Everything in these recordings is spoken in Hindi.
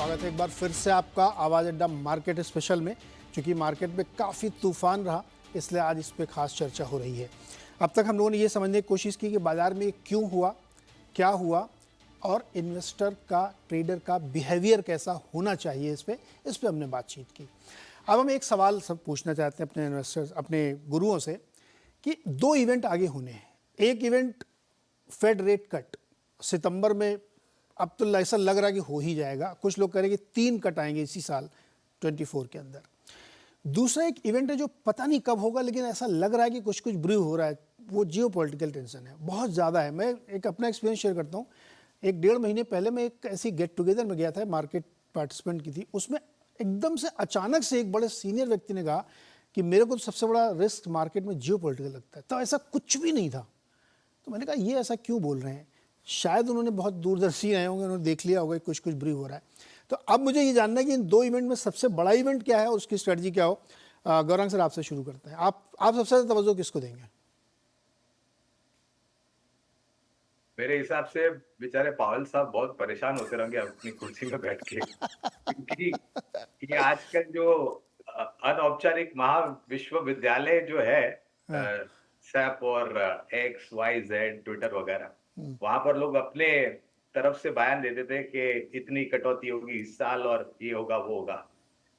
स्वागत है एक बार फिर से आपका आवाज़ अड्डा मार्केट स्पेशल में। क्योंकि मार्केट में काफ़ी तूफान रहा, इसलिए आज इस पे खास चर्चा हो रही है। अब तक हम लोगों ने ये समझने की कोशिश की कि बाज़ार में क्यों हुआ, क्या हुआ और इन्वेस्टर का, ट्रेडर का बिहेवियर कैसा होना चाहिए। इस पे हमने बातचीत की। अब हम एक सवाल सब पूछना चाहते हैं अपने इन्वेस्टर्स, अपने गुरुओं से, कि दो इवेंट आगे होने हैं। एक इवेंट फेड रेट कट सितंबर में, अब तो ऐसा लग रहा है कि हो ही जाएगा। कुछ लोग कह रहे हैं कि 3 कट आएंगे इसी साल 24 के अंदर। दूसरा एक इवेंट है जो पता नहीं कब होगा, लेकिन ऐसा लग रहा है कि कुछ ब्रू हो रहा है। वो जियो पॉलिटिकल टेंशन है, बहुत ज़्यादा है। मैं एक अपना एक्सपीरियंस शेयर करता हूँ। 1-1.5 महीने पहले मैं एक ऐसी गेट टुगेदर में गया था, मार्केट पार्टिसिपेंट की थी। उसमें एकदम से अचानक से एक बड़े सीनियर व्यक्ति ने कहा कि मेरे को तो सबसे बड़ा रिस्क मार्केट में जियो पॉलिटिकल लगता है। तो ऐसा कुछ भी नहीं था। तो मैंने कहा ये ऐसा क्यों बोल रहे हैं। शायद उन्होंने बहुत दूरदर्शी रहे होंगे, उन्होंने देख लिया होगा कि कुछ ब्रीफ हो रहा है। तो अब मुझे ये जानना है कि इन दो इवेंट में सबसे बड़ा इवेंट क्या है और उसकी स्ट्रेटजी क्या हो। गौरांग सर, आपसे शुरू करते हैं। आप सबसे ज़्यादा तवज्जो किसको देंगे? मेरे हिसाब से बेचारे पावल साहब बहुत परेशान होते रहेंगे अपनी कुर्सी में बैठ के, क्योंकि ये आजकल जो अनौपचारिक महाविश्वविद्यालय जो है, हाँ। सैप और एक्स वाई जेड ट्विटर वगैरह, वहां पर लोग अपने तरफ से बयान देते थे कि इतनी कटौती होगी इस साल और ये होगा वो होगा।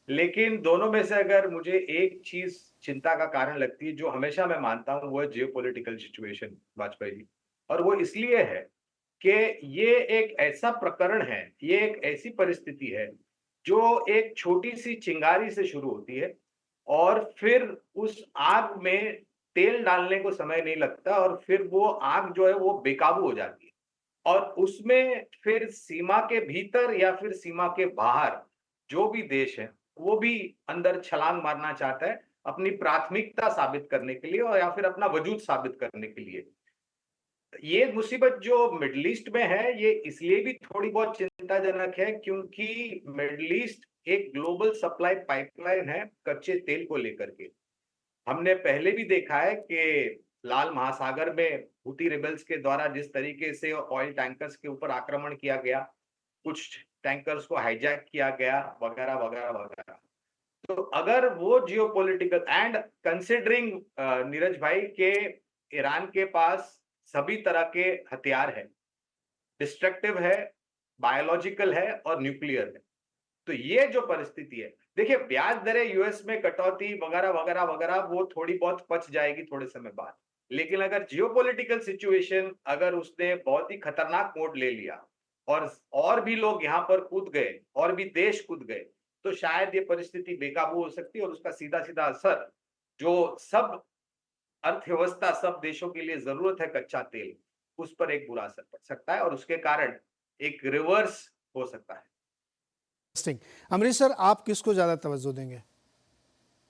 लेकिन दोनों में से अगर मुझे एक चीज चिंता का कारण लगती है, जो हमेशा मैं मानता हूं, वो है जियोपॉलिटिकल सिचुएशन वाजपेयी जी। और वो इसलिए है कि ये एक ऐसा प्रकरण है, ये एक ऐसी परिस्थिति है जो एक छोटी सी चिंगारी से शुरू होती है और फिर उस आग में तेल डालने को समय नहीं लगता और फिर वो आग जो है वो बेकाबू हो जाती है। और उसमें फिर सीमा के भीतर या फिर सीमा के बाहर जो भी देश है, वो भी अंदर छलांग मारना चाहता है अपनी प्राथमिकता साबित करने के लिए और या फिर अपना वजूद साबित करने के लिए। ये मुसीबत जो मिडल ईस्ट में है, ये इसलिए भी थोड़ी बहुत चिंताजनक है क्योंकि मिडल ईस्ट एक ग्लोबल सप्लाई पाइपलाइन है कच्चे तेल को लेकर के। हमने पहले भी देखा है कि लाल महासागर में हूथी रिबेल्स के द्वारा जिस तरीके से ऑयल टैंकर्स के ऊपर आक्रमण किया गया, कुछ टैंकर्स को हाईजैक किया गया, वगैरह वगैरह वगैरह। तो अगर वो जियोपॉलिटिकल एंड कंसिडरिंग नीरज भाई के ईरान के पास सभी तरह के हथियार है, डिस्ट्रक्टिव है, बायोलॉजिकल है और न्यूक्लियर है। तो ये जो परिस्थिति है, देखिए ब्याज दरें यूएस में कटौती वगैरह वगैरह वगैरह वो थोड़ी बहुत पच जाएगी थोड़े समय बाद। लेकिन अगर जियोपॉलिटिकल सिचुएशन अगर उसने बहुत ही खतरनाक मोड़ ले लिया और भी लोग यहाँ पर कूद गए और भी देश कूद गए, तो शायद ये परिस्थिति बेकाबू हो सकती है और उसका सीधा सीधा असर जो सब अर्थव्यवस्था, सब देशों के लिए जरूरत है कच्चा तेल, उस पर एक बुरा असर पड़ सकता है और उसके कारण एक रिवर्स हो सकता है। इंटरेस्टिंग। अमरीश सर, आप किसको ज़्यादा तवज्जो देंगे?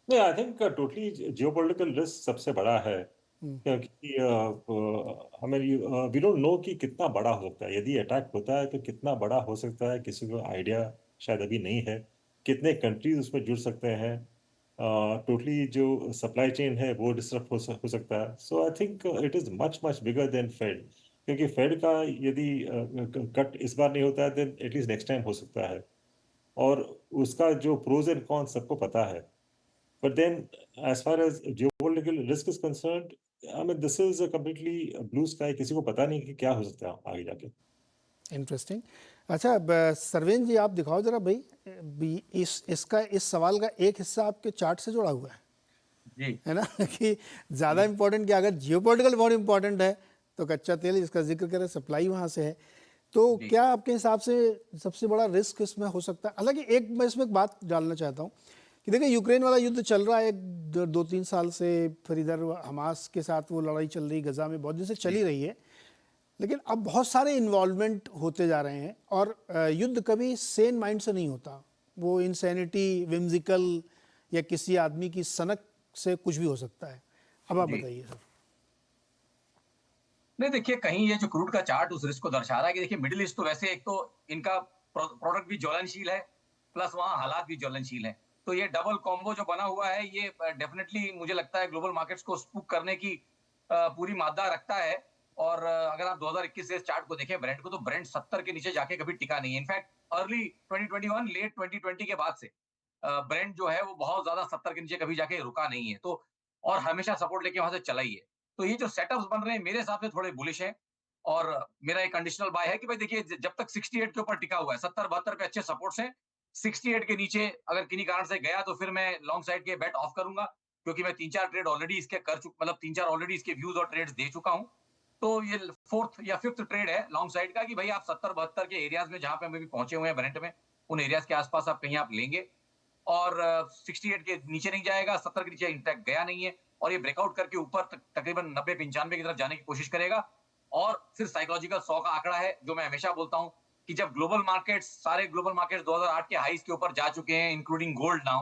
नहीं, I think totally geopolitical risk सबसे बड़ा है, क्योंकि हमें वी डोंट नो कि कितना बड़ा हो सकता है। यदि अटैक होता है तो कितना बड़ा हो सकता है, किसी को आइडिया शायद अभी नहीं है। कितने कंट्रीज उसमें जुड़ सकते हैं, टोटली जो सप्लाई चेन है वो डिस्टर्ब हो सकता है। So I think it is much much bigger than Fed, क्योंकि फेड का यदि कट इस बार नहीं होता है देन एटलीस्ट नेक्स्ट टाइम हो सकता है, और उसका जो प्रोज एंड कॉन्स सबको पता है। But then, as far as geopolitical risk is concerned, I mean, this is a completely blue sky. किसी को पता नहीं कि क्या हो सकता है आगे जाके। इंटरेस्टिंग। अच्छा, सरवेन जी, आप दिखाओ जरा भाई, इस सवाल का एक हिस्सा आपके चार्ट से जुड़ा हुआ जी। है ना कि ज़्यादा इम्पोर्टेंट कि अगर जियोपॉलिटिकल बहुत इम्पोर्टेंट है तो कच्चा तेल, जिसका जिक्र करें, सप्लाई वहाँ से है। तो क्या आपके हिसाब से सबसे बड़ा रिस्क इसमें हो सकता है? हालांकि मैं इसमें एक बात डालना चाहता हूँ कि देखिए, यूक्रेन वाला युद्ध चल रहा है 2-3 साल से। फिर इधर हमास के साथ वो लड़ाई चल रही, गजा में बहुत दिन से चली रही है। लेकिन अब बहुत सारे इन्वॉल्वमेंट होते जा रहे हैं और युद्ध कभी सेन माइंड से नहीं होता। वो इंसैनिटी, विम्जिकल या किसी आदमी की सनक से कुछ भी हो सकता है। अब आप बताइए सर। नहीं, देखिए, कहीं ये जो क्रूड का चार्ट उस रिस्क को दर्शा रहा है कि देखिए मिडिल ईस्ट तो वैसे एक तो इनका प्रोडक्ट भी ज्वलनशील है, प्लस वहाँ हालात भी ज्वलनशील हैं। तो ये डबल कॉम्बो जो बना हुआ है, ये डेफिनेटली मुझे लगता है ग्लोबल मार्केट्स को स्पूक करने की पूरी मादा रखता है। और अगर आप 2021 से इस चार्ट को देखें ब्रेंट को, तो ब्रेंट 70 के नीचे जाके कभी टिका नहीं है। इनफैक्ट अर्ली 2021 लेट 2020 के बाद से ब्रेंट जो है वो बहुत ज्यादा 70 के नीचे कभी जाके रुका नहीं है, तो और हमेशा सपोर्ट लेके वहां से चला ही है। तो ये जो सेटअप्स बन रहे हैं मेरे हिसाब से थोड़े बुलिश है, और मेरा एक कंडीशनल बाय है कि भाई देखिए जब तक 68 के ऊपर टिका हुआ है, 70-72 पे अच्छे सपोर्ट्स हैं, 68 के नीचे अगर किन्हीं कारण से गया तो फिर मैं लॉन्ग साइड के बेट ऑफ करूंगा, क्योंकि मैं 3-4 ट्रेड ऑलरेडी इसके कर चुका, मतलब 3-4 ऑलरेडी इसके व्यूज और ट्रेड्स दे चुका हूं। तो ये फोर्थ या फिफ्थ ट्रेड है लॉन्ग साइड का कि भाई आप 70-72 के एरियाज में जहां पे हम अभी पहुंचे हुए हैं ब्रेंट में, उन एरियाज के आसपास आप कहीं आप लेंगे, और 68 के नीचे नहीं जाएगा, 70 के नीचे इंटैक्ट गया नहीं है, और ये ब्रेकआउट करके ऊपर तकरीबन 90-95 की तरफ जाने की कोशिश करेगा। और फिर साइकोलॉजिकल 100 का आंकड़ा है जो मैं हमेशा बोलता हूं कि जब सारे ग्लोबल मार्केट्स 2008 के हाईज के ऊपर जा चुके हैं, इंक्लूडिंग गोल्ड नाउ,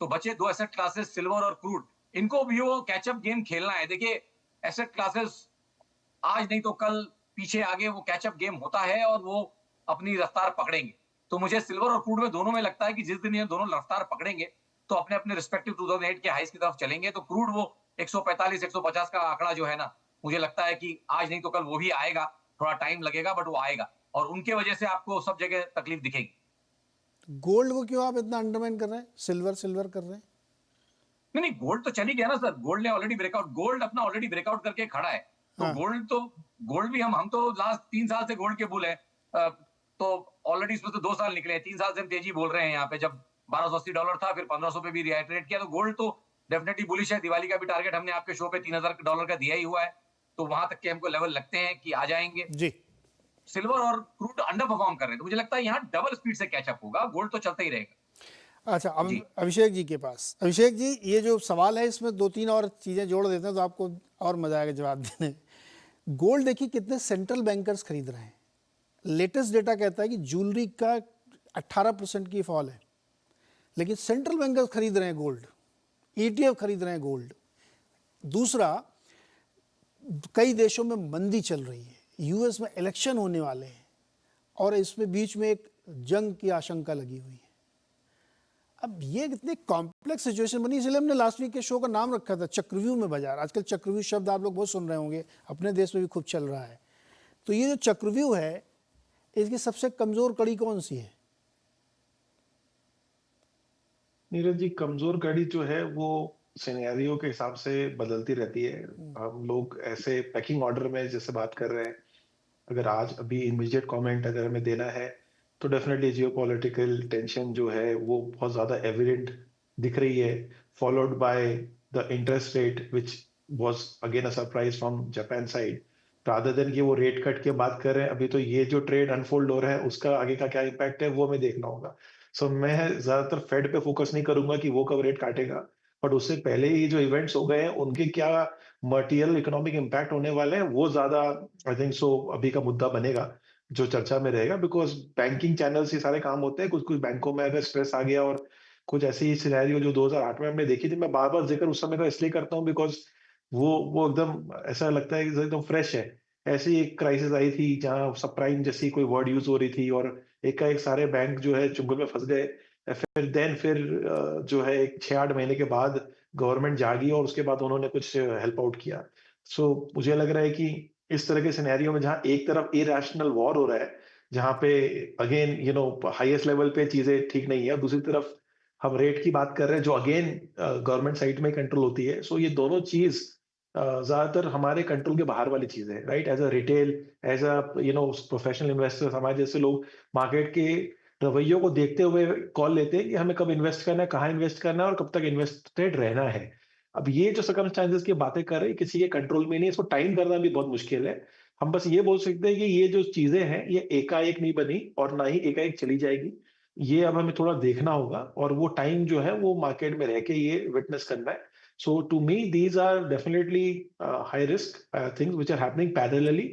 तो बचे दो एसेट क्लासेस, सिल्वर और क्रूड। इनको भी वो कैचअप गेम खेलना है। देखिए एसेट क्लासेस आज नहीं तो कल पीछे आगे वो कैचअप गेम होता है और वो अपनी रफ्तार पकड़ेंगे। तो मुझे सिल्वर और क्रूड में दोनों में लगता है कि जिस दिन ये दोनों रफ्तार पकड़ेंगे तो अपने अपने रिस्पेक्टिव 2008 के हाईज की तरफ चलेंगे। तो क्रूड वो 145-150 का आंकड़ा जो है ना, मुझे लगता है कि आज नहीं तो कल वो भी आएगा, थोड़ा टाइम लगेगा बट वो आएगा, और उनके वजह से आपको सब जगह तकलीफ दिखेगी। गोल्ड को क्यों आप इतना अंडरमाइन कर रहे हैं, सिल्वर सिल्वर कर रहे हैं? नहीं नहीं, गोल्ड तो चली गया ना सर, गोल्ड ने ऑलरेडी ब्रेकआउट, गोल्ड अपना ऑलरेडी ब्रेकआउट करके खड़ा है। तो हाँ। गोल्ड भी हम तो लास्ट 3 साल से गोल्ड के बुल है। तो ऑलरेडी इसमें तो 2 साल निकले हैं, 3 साल से हम तेजी बोल रहे हैं यहाँ पे। जब $1280 था, फिर 1500 पे भी रिएटरेट किया, तो गोल्ड तो डेफिनेटली बुलिश है। दिवाली का भी टारगेट हमने आपके शो पे $3000 का दिया ही हुआ है, तो वहां तक के हमको लेवल लगते हैं कि आ जाएंगे। जी। सिल्वर और क्रूड अंडर परफॉर्म कर रहे हैं, तो मुझे लगता है यहाँ डबल स्पीड से कैचअप होगा, गोल्ड तो चलता ही रहेगा। अच्छा, अब जी। अभिषेक जी के पास। अभिषेक जी, ये जो सवाल है इसमें 2-3 और चीज़ें जोड़ देते हैं तो आपको और मजा आएगा जवाब देने में। गोल्ड देखिए कितने सेंट्रल बैंकर्स खरीद रहे हैं। लेटेस्ट डेटा कहता है कि ज्वेलरी का 18% की फॉल है, लेकिन सेंट्रल बैंकर्स खरीद रहे हैं गोल्ड, ETF खरीद रहे हैं गोल्ड। दूसरा, कई देशों में मंदी चल रही है, US में इलेक्शन होने वाले हैं और इसमें बीच में एक जंग की आशंका लगी हुई है। अब ये कितनी कॉम्प्लेक्स सिचुएशन बनी, इसलिए हमने लास्ट वीक के शो का नाम रखा था चक्रव्यूह में बाजार। आजकल चक्रव्यूह शब्द आप लोग बहुत सुन रहे होंगे, अपने देश में भी खूब चल रहा है। तो ये जो चक्रव्यूह है, इसकी सबसे कमजोर कड़ी कौन सी है? नीरज जी, कमजोर कड़ी जो है वो सिनेरियो के हिसाब से बदलती रहती है। हम लोग ऐसे पैकिंग ऑर्डर में जैसे बात कर रहे हैं, अगर आज अभी इमीडिएट कमेंट अगर हमें देना है तो डेफिनेटली जियोपॉलिटिकल टेंशन जो है वो बहुत ज्यादा एविडेंट दिख रही है, followed by the interest rate which was again a surprise from Japan side. Rather than कि वो रेट कट के बात कर रहे हैं, अभी तो ये जो ट्रेड अनफोल्ड हो रहा है उसका आगे का क्या इम्पैक्ट है वो हमें देखना होगा। सो मैं ज्यादातर फेड पे फोकस नहीं करूंगा कि वो कब रेट काटेगा, बट उससे पहले ही जो इवेंट्स हो गए हैं उनके क्या मटेरियल इकोनॉमिक इम्पैक्ट होने वाले हैं वो ज्यादा आई थिंक सो अभी का मुद्दा बनेगा जो चर्चा में रहेगा। बिकॉज बैंकिंग चैनल से सारे काम होते हैं, कुछ कुछ बैंकों में अगर स्ट्रेस आ गया और कुछ ऐसी सिनेरियो जो 2008 में हमने देखी थी, मैं बार बार जिक्र उस समय का इसलिए करता हूँ बिकॉज वो एकदम ऐसा लगता है कि एकदम फ्रेश है। ऐसी एक क्राइसिस आई थी जहां सब प्राइम जैसी कोई वर्ड यूज हो रही थी और एक सारे बैंक जो है चुंगल में फंस गए। फिर जो है एक 6-8 महीने के बाद गवर्नमेंट जागी और उसके बाद उन्होंने कुछ हेल्प आउट किया। सो मुझे लग रहा है कि इस तरह के सिनेरियो में जहां एक तरफ इरेशनल वॉर हो रहा है, जहां पे अगेन हाईएस्ट लेवल पे चीजें ठीक नहीं है, और दूसरी तरफ हम रेट की बात कर रहे हैं जो अगेन गवर्नमेंट साइड में कंट्रोल होती है। सो ये दोनों चीज ज्यादातर हमारे कंट्रोल के बाहर वाली चीज है, right? As a retail, as a professional investor, हमारे जैसे लोग मार्केट के रवैयों को देखते हुए कॉल लेते हैं कि हमें कब इन्वेस्ट करना है, कहाँ इन्वेस्ट करना है और कब तक इन्वेस्टेड रहना है। अब ये जो सर्कमस्टांसेस की बातें कर रहे हैं किसी के कंट्रोल में नहीं, इसको टाइम करना भी बहुत मुश्किल है। हम बस ये बोल सकते हैं कि ये जो चीजें हैं ये एकाएक नहीं बनी और ना ही एकाएक चली जाएगी। ये अब हमें थोड़ा देखना होगा और वो टाइम जो है वो मार्केट में रह के ये विटनेस करना है। So to me, these are definitely high risk things which are happening parallelly.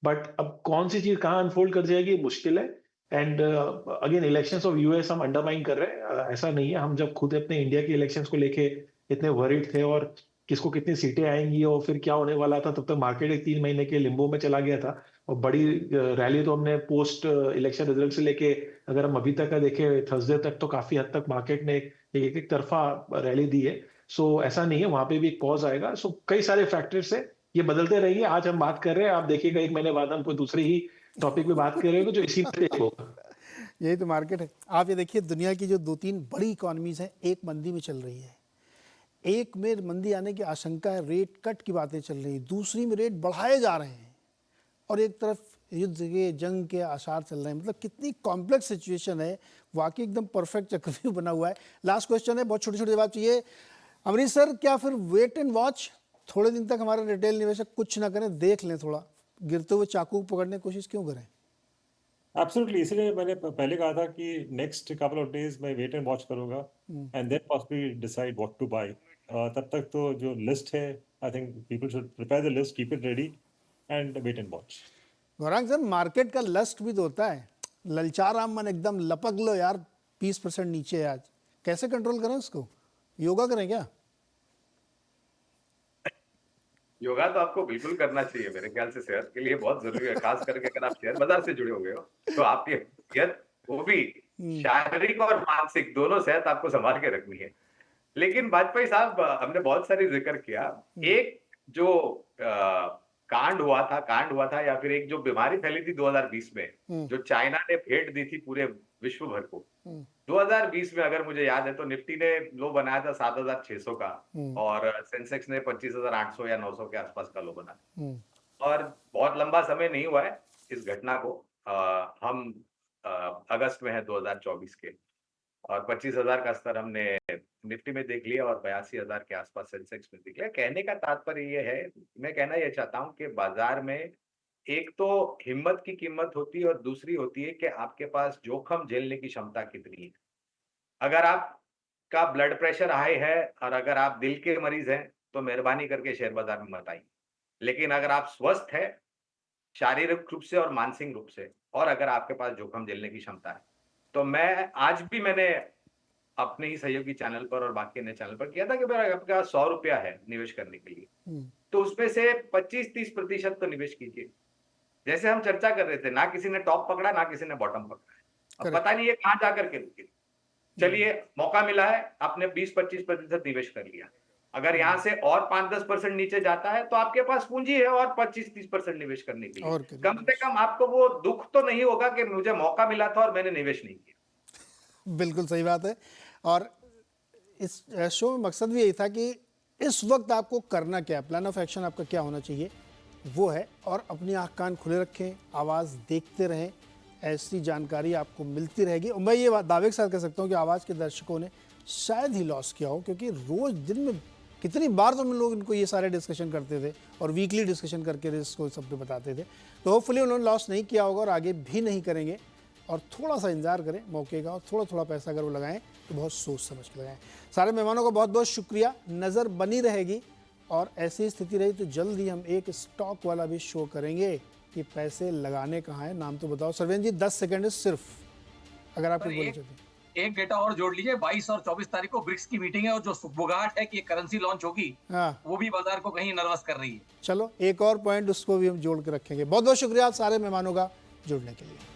But अब कौन सी चीज कहाँ अनफोल्ड कर जाएगी मुश्किल है। And again elections of US हम अंडरमाइन कर रहे हैं, ऐसा नहीं है। हम जब खुद अपने इंडिया के इलेक्शंस को लेके इतने वरीड थे और किसको कितनी सीटें आएंगी और फिर क्या होने वाला था, तब तक मार्केट एक 3 महीने के लिम्बो में चला गया था। और बड़ी रैली तो हमने पोस्ट इलेक्शन रिजल्ट से लेके अगर हम अभी तक का देखें थर्सडे तक, तो काफी हद तक मार्केट ने एक तरफा रैली दी है। सो ऐसा नहीं है, वहां पे भी एक पॉज आएगा। सो कई सारे फैक्टर्स है, ये बदलते रहेंगे। आज हम बात कर रहे हैं, आप देखिएगा 1 महीने बाद हम कोई दूसरी ही टॉपिक पे बात करेंगे जो इसी में से एक होगा। यही तो मार्केट है। आप ये देखिए दुनिया की जो 2-3 बड़ी इकॉनमीज हैं, एक मंदी में चल रही है, एक में मंदी आने की आशंका है, रेट कट की बातें चल रही, दूसरी में रेट बढ़ाए जा रहे हैं, और एक तरफ युद्ध के जंग के आसार चल रहे हैं। मतलब कितनी कॉम्प्लेक्स सिचुएशन है, वाकई एकदम परफेक्ट चक्रव्यूह बना हुआ है। लास्ट क्वेश्चन है, बहुत छोटे छोटे जवाब चाहिए। अमरीश सर, क्या फिर वेट एंड वॉच, थोड़े दिन तक हमारे रिटेल निवेशक कुछ ना करें, देख लें, थोड़ा गिरते हुए चाकू को पकड़ने की कोशिश क्यों करें? एब्सोल्युटली, इसलिए मैंने पहले कहा था कि नेक्स्ट कपल ऑफ डेज मैं वेट एंड वॉच करूंगा and then possibly decide what to buy. तब तक तो जो लिस्ट है, I think people should prepare the list, keep it ready and wait and watch. Gaurang sir, market का लस्ट भी तो होता है, ललचार आम मन एकदम लपक लो यार, 20% नीचे है आज, कैसे कंट्रोल करें उसको? योगा करें क्या? योगा तो आपको बिल्कुल करना चाहिए, मेरे ख्याल से सेहत के लिए बहुत जरूरी है, खास करके अगर आप शेयर बाजार से जुड़े हुए हो तो आपकी सेहत, वो भी शारीरिक और मानसिक दोनों सेहत आपको संभाल के रखनी है। लेकिन वाजपेयी साहब, हमने बहुत सारी जिक्र किया, एक जो कांड हुआ था या फिर एक जो बीमारी फैली थी 2020 में, जो चाइना ने भेंट दी थी पूरे विश्व भर को। 2020 में अगर मुझे याद है तो निफ्टी ने लो बनाया था 7,600 का, और सेंसेक्स ने 25,800 या 900 के आसपास का लो बनाया। और बहुत लंबा समय नहीं हुआ है इस घटना को, हम अगस्त में है 2024 के, और 25,000 का स्तर हमने निफ्टी में देख लिया और 82,000 के आसपास सेंसेक्स में देख लिया। कहने का तात्पर्य ये है, मैं कहना ये चाहता हूं कि बाजार में एक तो हिम्मत की कीमत होती है और दूसरी होती है कि आपके पास जोखिम झेलने की क्षमता कितनी है। अगर आपका ब्लड प्रेशर हाई है और अगर आप दिल के मरीज हैं तो मेहरबानी करके शेयर बाजार में मत आइए। लेकिन अगर आप स्वस्थ है शारीरिक रूप से और मानसिक रूप से, और अगर आपके पास जोखिम झेलने की क्षमता है, तो मैंने अपने ही सहयोगी चैनल पर और बाकी अन्य चैनल पर किया था कि मेरा आपका 100 रुपया है निवेश करने के लिए, तो उसमें से 25-30% तो निवेश कीजिए। जैसे हम चर्चा कर रहे थे, ना किसी ने टॉप पकड़ा, ना किसी ने बॉटम पकड़ा, अब पता नहीं ये कहां जाकर के रुके। चलिए, मौका मिला है, आपने 20-25% निवेश कर लिया, अगर यहाँ से और 5-10% नीचे जाता है तो आपके पास पूंजी है और 25-30% निवेश करने के लिए। कम से कम आपको वो दुख तो नहीं होगा कि मुझे मौका मिला था और मैंने निवेश नहीं किया। बिल्कुल सही बात है। और इस शो में मकसद भी यही था कि इस वक्त आपको करना क्या है, प्लान ऑफ एक्शन आपका क्या होना चाहिए, वो है। और अपनी आँख कान खुले रखें, आवाज़ देखते रहें, ऐसी जानकारी आपको मिलती रहेगी। और मैं ये दावे के साथ कह सकता हूँ कि आवाज़ के दर्शकों ने शायद ही लॉस किया हो, क्योंकि रोज़ दिन में कितनी बार तो हम लोग इनको ये सारे डिस्कशन करते थे और वीकली डिस्कशन करके इसको सबको बताते थे। तो होपफुली उन्होंने लॉस नहीं किया होगा और आगे भी नहीं करेंगे। और थोड़ा सा इंतजार करें मौके का, और थोड़ा थोड़ा पैसा अगर वो लगाएं तो बहुत सोच समझ के लगाएं। सारे मेहमानों का बहुत बहुत शुक्रिया, नज़र बनी रहेगी, और ऐसी स्थिति रही तो जल्द ही हम एक स्टॉक वाला भी शो करेंगे कि पैसे लगाने कहाँ है। नाम तो बताओ सरवेन जी, 10 सेकेंड सिर्फ, अगर आप कुछ बोलना चाहते हैं। एक डेटा और जोड़ लीजिए, 22 और 24 तारीख को ब्रिक्स की मीटिंग है, और जो सुगबुगाहट है कि करेंसी लॉन्च होगी, हाँ, वो भी बाजार को कहीं नर्वस कर रही है। चलो एक और पॉइंट उसको भी हम जोड़ के रखेंगे। बहुत बहुत शुक्रिया आप सारे मेहमानों का जुड़ने के लिए।